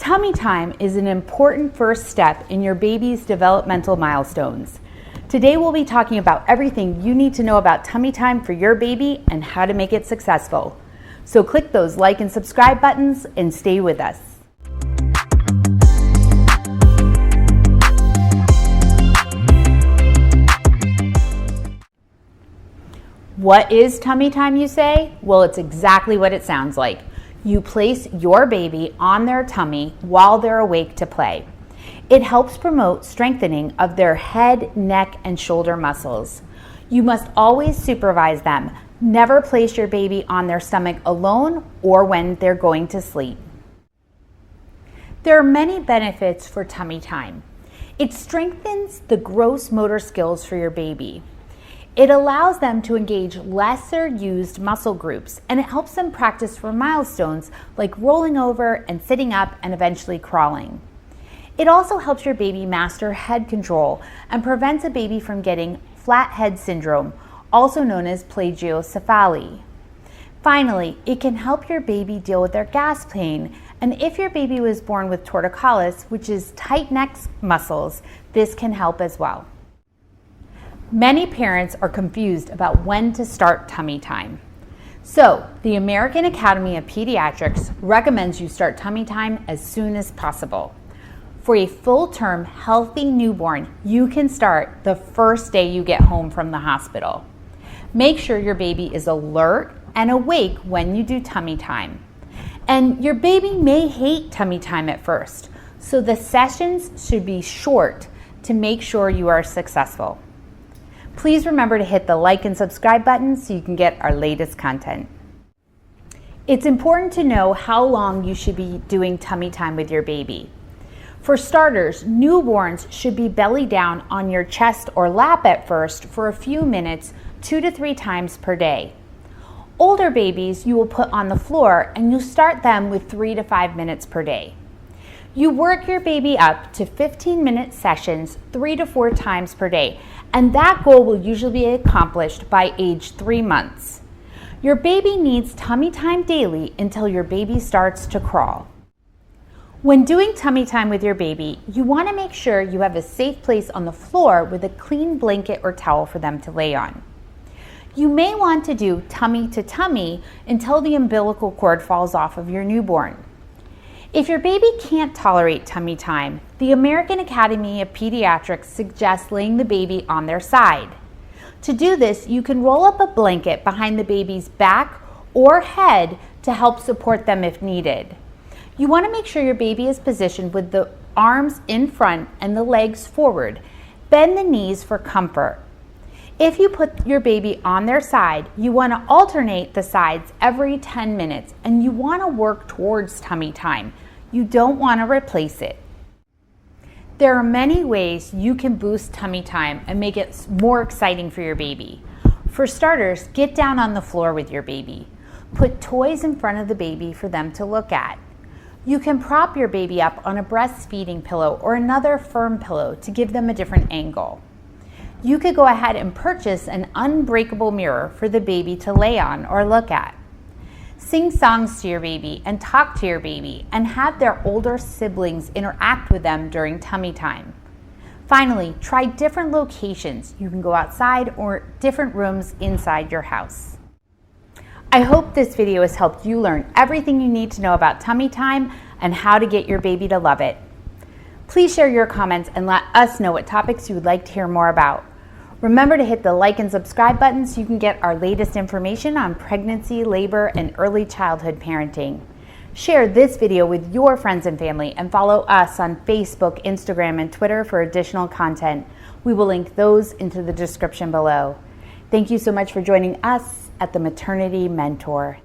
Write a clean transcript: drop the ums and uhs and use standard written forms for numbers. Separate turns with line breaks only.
Tummy time is an important first step in your baby's developmental milestones. Today we'll be talking about everything you need to know about tummy time for your baby and how to make it successful. So click those like and subscribe buttons and stay with us. What is tummy time, you say? Well, it's exactly what it sounds like. You place your baby on their tummy while they're awake to play. It helps promote strengthening of their head, neck, and shoulder muscles. You must always supervise them. Never place your baby on their stomach alone or when they're going to sleep. There are many benefits for tummy time. It strengthens the gross motor skills for your baby. It allows them to engage lesser used muscle groups, and it helps them practice for milestones like rolling over and sitting up and eventually crawling. It also helps your baby master head control and prevents a baby from getting flat head syndrome, also known as plagiocephaly. Finally, it can help your baby deal with their gas pain, and if your baby was born with torticollis, which is tight neck muscles, this can help as well. Many parents are confused about when to start tummy time. So, the American Academy of Pediatrics recommends you start tummy time as soon as possible. For a full-term, healthy newborn, you can start the first day you get home from the hospital. Make sure your baby is alert and awake when you do tummy time. And your baby may hate tummy time at first, so the sessions should be short to make sure you are successful. Please remember to hit the like and subscribe button so you can get our latest content. It's important to know how long you should be doing tummy time with your baby. For starters, newborns should be belly down on your chest or lap at first for a few minutes, 2 to 3 times per day. Older babies you will put on the floor and you'll start them with 3 to 5 minutes per day. You work your baby up to 15-minute sessions 3 to 4 times per day, and that goal will usually be accomplished by age 3 months. Your baby needs tummy time daily until your baby starts to crawl. When doing tummy time with your baby, you want to make sure you have a safe place on the floor with a clean blanket or towel for them to lay on. You may want to do tummy to tummy until the umbilical cord falls off of your newborn. If your baby can't tolerate tummy time, the American Academy of Pediatrics suggests laying the baby on their side. To do this, you can roll up a blanket behind the baby's back or head to help support them if needed. You want to make sure your baby is positioned with the arms in front and the legs forward. Bend the knees for comfort. If you put your baby on their side, you want to alternate the sides every 10 minutes and you want to work towards tummy time. You don't want to replace it. There are many ways you can boost tummy time and make it more exciting for your baby. For starters, get down on the floor with your baby. Put toys in front of the baby for them to look at. You can prop your baby up on a breastfeeding pillow or another firm pillow to give them a different angle. You could go ahead and purchase an unbreakable mirror for the baby to lay on or look at. Sing songs to your baby and talk to your baby and have their older siblings interact with them during tummy time. Finally, try different locations. You can go outside or different rooms inside your house. I hope this video has helped you learn everything you need to know about tummy time and how to get your baby to love it. Please share your comments and let us know what topics you would like to hear more about. Remember to hit the like and subscribe button so you can get our latest information on pregnancy, labor, and early childhood parenting. Share this video with your friends and family and follow us on Facebook, Instagram, and Twitter for additional content. We will link those into the description below. Thank you so much for joining us at the Maternity Mentor.